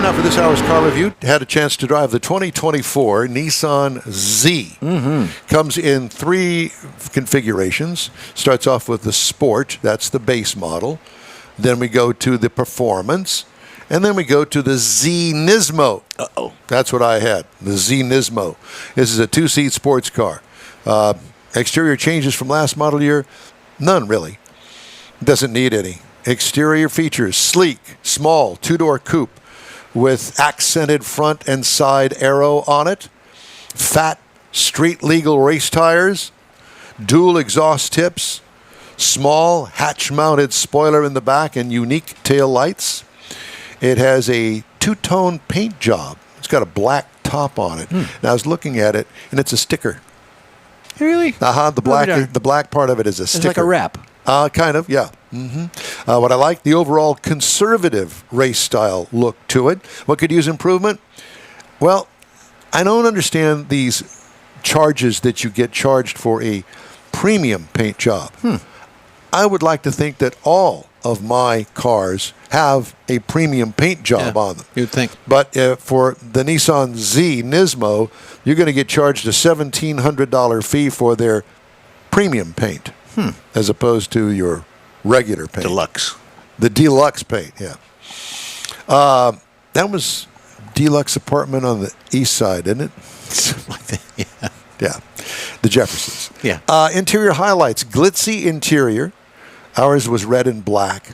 Time now for this hour's car review. Had a chance to drive the 2024 Nissan Z. Comes in 3 configurations. Starts off with the Sport. That's the base model. Then we go to the Performance. And then we go to the Z Nismo. That's what I had, the Z Nismo. This is a 2-seat sports car. Exterior changes from last model year? None, really. Doesn't need any. Exterior features, sleek, small, 2-door coupe with accented front and side aero on it. Fat, street-legal race tires. Dual exhaust tips. Small, hatch-mounted spoiler in the back and unique tail lights. It has a 2-tone paint job. It's got a black top on it. And I was looking at it, and it's a sticker. Really? The black part of it is a sticker. It's like a wrap. Kind of, yeah. What I like, the overall conservative race style look to it. What could use improvement? Well, I don't understand these charges that you get charged for a premium paint job. I would like to think that all of my cars have a premium paint job on them. You'd think. But for the Nissan Z Nismo, you're going to get charged a $1,700 fee for their premium paint as opposed to your regular paint. Deluxe. The deluxe paint, yeah. That was deluxe apartment on the east side, isn't it? Something like that, yeah. Yeah. The Jeffersons. Yeah. Interior highlights, glitzy interior. Ours was red and black.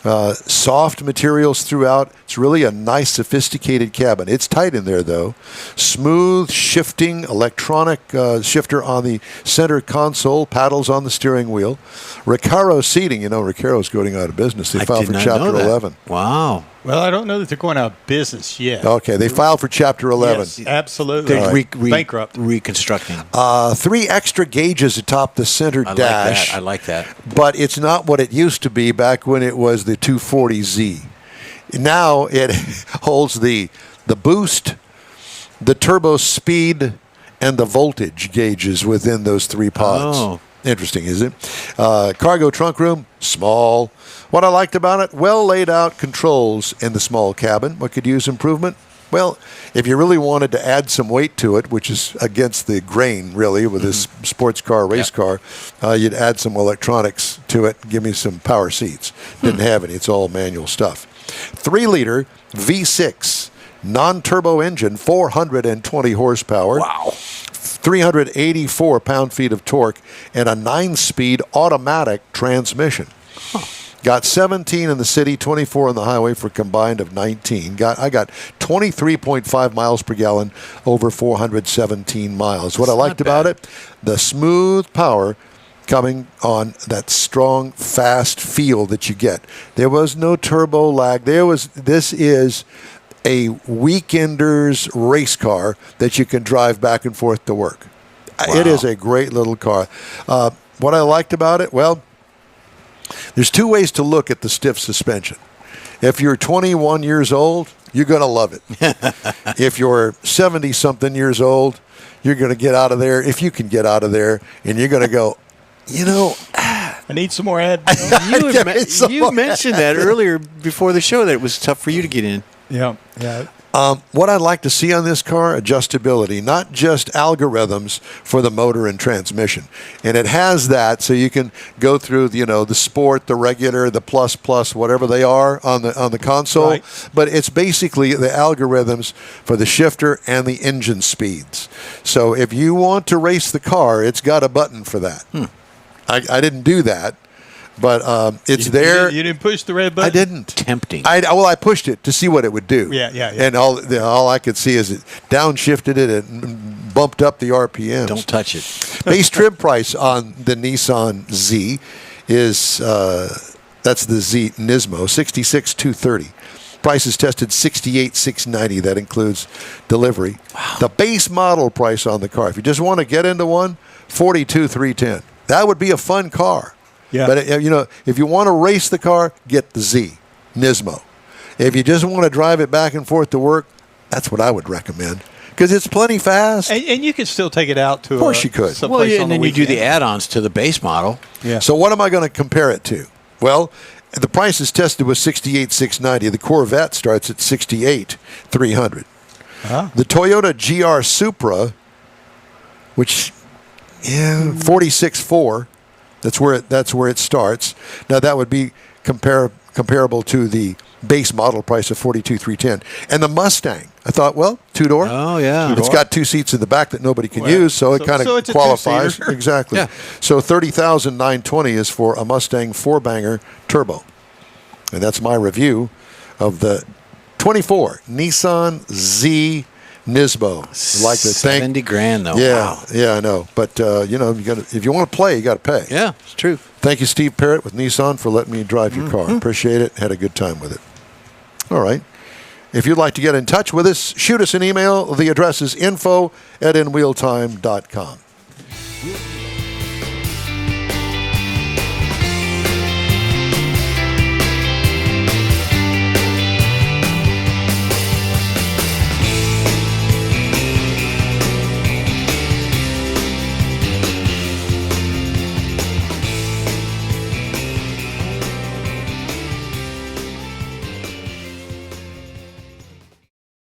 Soft materials throughout. It's really a nice, sophisticated cabin. It's tight in there, though. Smooth shifting electronic shifter on the center console. Paddles on the steering wheel. Recaro seating. You know, Recaro's going out of business. They filed for Chapter 11. Wow. Well, I don't know that they're going out of business yet. Okay, they filed for Chapter 11. Yes, absolutely. They're Bankrupt. Reconstructing. 3 extra gauges atop the center dash. I like that. But it's not what it used to be back when it was the 240Z. Now it holds the boost, the turbo speed, and the voltage gauges within those 3 pods. Oh. Interesting, is it? Cargo trunk room, small. What I liked about it, well laid out controls in the small cabin. What could use improvement? Well, if you really wanted to add some weight to it, which is against the grain, really, with this sports car, race car, you'd add some electronics to it, give me some power seats. Didn't have any. It's all manual stuff. 3-liter V6 non-turbo engine, 420 horsepower. Wow. 384 pound-feet of torque, and a 9-speed automatic transmission. Got 17 in the city, 24 on the highway for a combined of 19. I got 23.5 miles per gallon over 417 miles. What I liked about it, the smooth power coming on that strong, fast feel that you get. There was no turbo lag. This is a weekender's race car that you can drive back and forth to work. Wow. It is a great little car. What I liked about it, well, there's 2 ways to look at the stiff suspension. If you're 21 years old, you're going to love it. If you're 70-something years old, you're going to get out of there, if you can get out of there, and you're going to go, you know, I need some more admin. You mentioned that earlier before the show that it was tough for you to get in. Yeah. What I'd like to see on this car, adjustability, not just algorithms for the motor and transmission. And it has that, so you can go through, the sport, the regular, the plus, whatever they are on the console. Right. But it's basically the algorithms for the shifter and the engine speeds. So if you want to race the car, it's got a button for that. I didn't do that. But it's there. You didn't push the red button? I didn't. Tempting. I pushed it to see what it would do. Yeah. And all I could see is it downshifted it and bumped up the RPMs. Don't touch it. Base trim price on the Nissan Z is, that's the Z Nismo, $66,230. Price is tested $68,690. That includes delivery. Wow. The base model price on the car, if you just want to get into one, $42,310. That would be a fun car. Yeah. But, if you want to race the car, get the Z Nismo. If you just want to drive it back and forth to work, that's what I would recommend. Because it's plenty fast. And you could still take it out to Of course you could. Well, and then you do the add-ons to the base model. Yeah. So what am I going to compare it to? Well, The price is tested with 68,690. The Corvette starts at 68,300. The Toyota GR Supra, which 46,400. That's where it starts. Now that would be comparable to the base model price of 42,310. And the Mustang, I thought, well, two-door. Oh, yeah. It's got two seats in the back that nobody can use, so it kind of it's a qualifies. two-seater. Exactly. Yeah. So 30,920 is for a Mustang four-banger turbo. And that's my review of the 24 Nissan Z Nismo. I'd like to thank 70 grand though. Yeah, Wow. yeah, I know. But you got if you want to play, you got to pay. Yeah, it's true. Thank you, Steve Parrott with Nissan, for letting me drive your car. Appreciate it. Had a good time with it. All right. If you'd like to get in touch with us, shoot us an email. The address is info@inwheeltime.com.